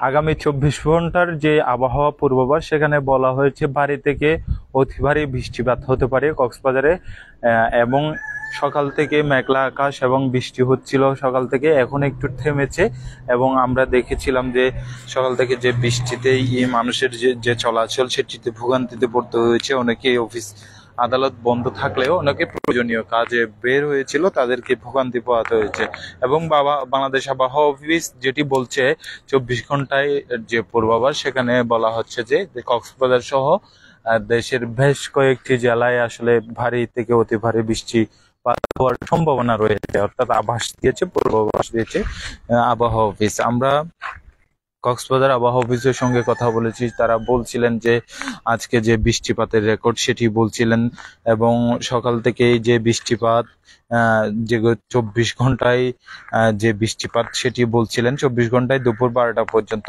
আগামী 24 ঘন্টার যে আবহাওয়া পূর্বাভাস সেখানে বলা হয়েছে ভারী থেকে অতি ভারী বৃষ্টিপাত হতে পারে কক্সবাজারে। এবং সকাল থেকে মেঘলা আকাশ এবং বৃষ্টি হচ্ছিল সকাল থেকে, এখন একটু থেমেছে। এবং আমরা দেখেছিলাম যে সকাল থেকে যে বৃষ্টিতেই মানুষের যে চলাচল সেটিতে ভোগান্তিতে পড়তে হয়েছে। অনেকেই অফিস আদালত বন্ধ থাকলেও অনেকে প্রয়োজনীয় কাজে বের হয়েছিল, তাদেরকে ভোগান্তি পোহাতে হয়েছে। এবং বাংলাদেশ আবহাওয়া অফিস যেটি বলছে 24 ঘন্টায় যে পূর্বাভাস সেখানে বলা হচ্ছে যে কক্সবাজার সহ দেশের বেশ কয়েকটি জেলায় আসলে ভারী থেকে অতি ভারী বৃষ্টি হওয়ার সম্ভাবনা রয়েছে, অর্থাৎ আভাস দিয়েছে, পূর্বাভাস দিয়েছে আবহাওয়া অফিস। আমরা কক্সবাজার আবহাওয়া অফিসের সঙ্গে কথা বলেছি, তারা বলছিলেন যে আজকে যে বৃষ্টিপাতের রেকর্ড সেটি বলছিলেন। এবং সকাল থেকে যে বৃষ্টিপাত যে 24 ঘন্টায় যে বৃষ্টিপাত সেটি বলছিলেন, 24 ঘন্টায় দুপুর 12টা পর্যন্ত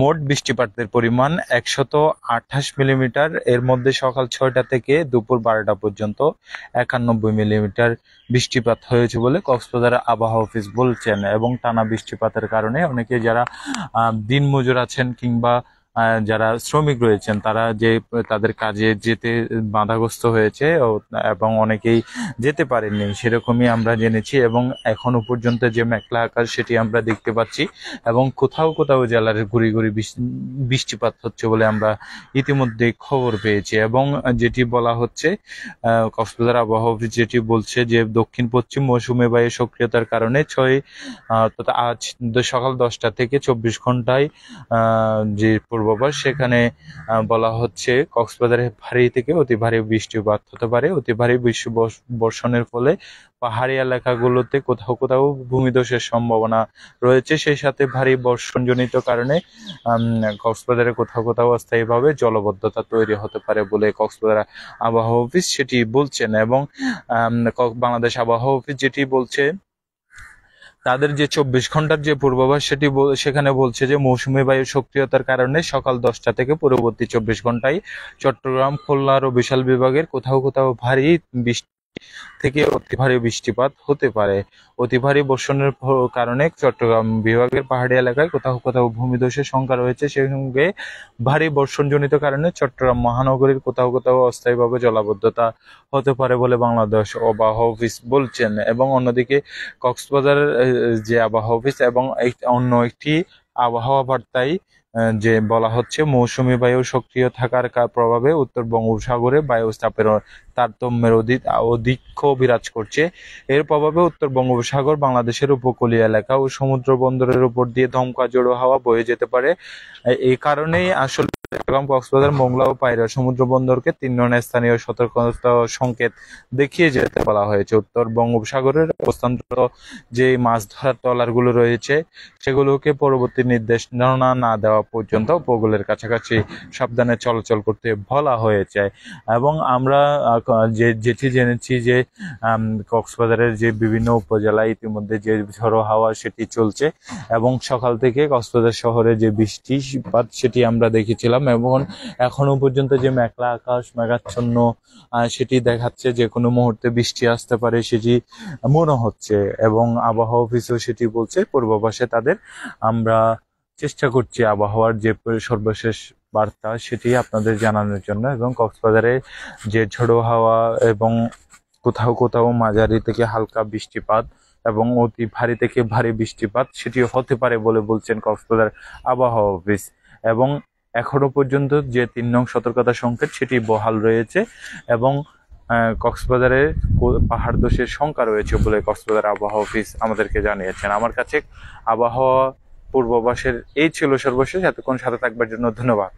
মোট বৃষ্টিপাতের পরিমাণ 128 মিলিমিটার। এর মধ্যে সকাল 6টা থেকে দুপুর 12টা পর্যন্ত 91 মিলিমিটার বৃষ্টিপাত হয়েছে বলে কক্সবাজার আবহাওয়া অফিস বলছেন। এবং টানা বৃষ্টিপাতের কারণে অনেকে যারা দিনমজুর আছেন কিংবা যারা শ্রমিক রয়েছেন তারা যে তাদের কাজে যেতে বাধাগ্রস্ত হয়েছে এবং অনেকেই যেতে পারেননি, সেরকমই আমরা জেনেছি। এবং এখনো পর্যন্ত যে মেঘলা আকাশ সেটি আমরা দেখতে পাচ্ছি এবং কোথাও কোথাও জেলার গুড়ি গুড়ি বৃষ্টিপাত হচ্ছে বলে আমরা ইতিমধ্যে খবর পেয়েছি। এবং যেটি বলা হচ্ছে কক্সবাজার আবহাওয়া অফিস যেটি বলছে যে দক্ষিণ পশ্চিম মৌসুমী বায়ু সক্রিয়তার কারণে আজ সকাল 10টা থেকে 24 ঘন্টায় যে পূর্বাভাস সেখানে বলা হচ্ছে কক্সবাজারে ভারী থেকে অতি ভারী বৃষ্টিপাত হতে পারে। অতি ভারী বৃষ্টি বর্ষণের ফলে পাহাড়ি এলাকাগুলোতে কোথাও কোথাও ভূমিধসের সম্ভাবনা রয়েছে, সেই সাথে ভারী বর্ষণজনিত কারণে কক্সবাজারে কোথাও কোথাও অস্থায়ীভাবে জলবদ্ধতা তৈরি হতে পারে বলে কক্সবাজার আবহাওয়া অফিস সেটি বলছেন। এবং বাংলাদেশ আবহাওয়া অফিস যেটি বলছে তাদের যে 24 ঘন্টার যে পূর্বাভাস সেটি সেখানে বলছে যে মৌসুমী বায়ু সক্রিয়তার কারণে সকাল 10টা থেকে পরবর্তী 24 ঘন্টায় চট্টগ্রাম, খুলনা ও বরিশাল বিভাগের কোথাও কোথাও ভারী বৃষ্টি থেকে অতি ভারী বৃষ্টিপাত হতে পারে। অতি ভারী বর্ষণের কারণে চট্টগ্রাম বিভাগের পাহাড়ি এলাকায় কোথাও কোথাও ভূমিধসের শঙ্কা রয়েছে, সেই সঙ্গে ভারী বর্ষণজনিত কারণে চট্টগ্রাম মহানগরীর কোথাও কোথাও অস্থায়ীভাবে জলাবদ্ধতা হতে পারে বলে বাংলাদেশ আবহাওয়া অফিস বলছেন। এবং অন্যদিকে কক্সবাজার যে আবহাওয়া অফিস এবং অন্য একটি আবহাওয়া বার্তায় যে বলা হচ্ছে মৌসুমী বায়ু সক্রিয় থাকার প্রভাবে উত্তর বঙ্গোপসাগরে বায়ুচাপের তারতম্যের অধিক্য বিরাজ করছে। এর প্রভাবে উত্তর বঙ্গোপসাগর, বাংলাদেশের উপকূলীয় এলাকা ও সমুদ্র বন্দরের উপর দিয়ে দমকা জোড়ো হাওয়া বয়ে যেতে পারে। এই কারণেই আসলে কক্সবাজার, মোংলা ও পায়রা সমুদ্র বন্দরকে 3 নং স্থানীয় সতর্কতা সংকেত দেখিয়ে যেতে বলা হয়েছে। উত্তর বঙ্গোপসাগরের অবস্থানরত যে মাছ ধরার ট্রলারগুলো রয়েছে সেগুলোকে পরবর্তী নির্দেশনা না দেওয়া পর্যন্ত উপকূলের কাছাকাছি সাবধানে চলাচল করতে বলা হয়েছে। এবং আমরা যেটি জেনেছি যে কক্সবাজারের যে বিভিন্ন উপজেলায় ইতিমধ্যে যে ঝড়ো হাওয়া সেটি চলছে এবং সকাল থেকে কক্সবাজার শহরে যে বৃষ্টিপাত সেটি আমরা দেখেছিলাম। এবং এখনো পর্যন্ত যে মেঘলা আকাশ, মেঘাচ্ছন্ন সেটি দেখাচ্ছে, যে কোনো মুহূর্তে বৃষ্টি আসতে পারে সেটি মনে হচ্ছে। এবং আবহাওয়া অফিসও সেটি বলছে পূর্বাভাসে তাদের। আমরা চেষ্টা করছি আবহাওয়ার যে সর্বশেষ বার্তা সেটি আপনাদের জানানোর জন্য। এবং কক্সবাজারে যে ঝোড়ো হাওয়া এবং কোথাও কোথাও মাঝারি থেকে হালকা বৃষ্টিপাত এবং অতি ভারী থেকে ভারী বৃষ্টিপাত সেটি হতে পারে বলে বলছেন কক্সবাজার আবহাওয়া অফিস। এবং এখনো পর্যন্ত যে 3 নং সতর্কতা সংকেত সেটি বহাল রয়েছে এবং কক্সবাজারে পাহাড় ধসের শঙ্কা রয়েছে বলে কক্সবাজার আবহাওয়া অফিস আমাদেরকে জানিয়েছেন। আমার কাছে আবহাওয়া পূর্বাভাসের এই ছিল সর্বশেষ। এতক্ষণ সাথে থাকবার জন্য ধন্যবাদ।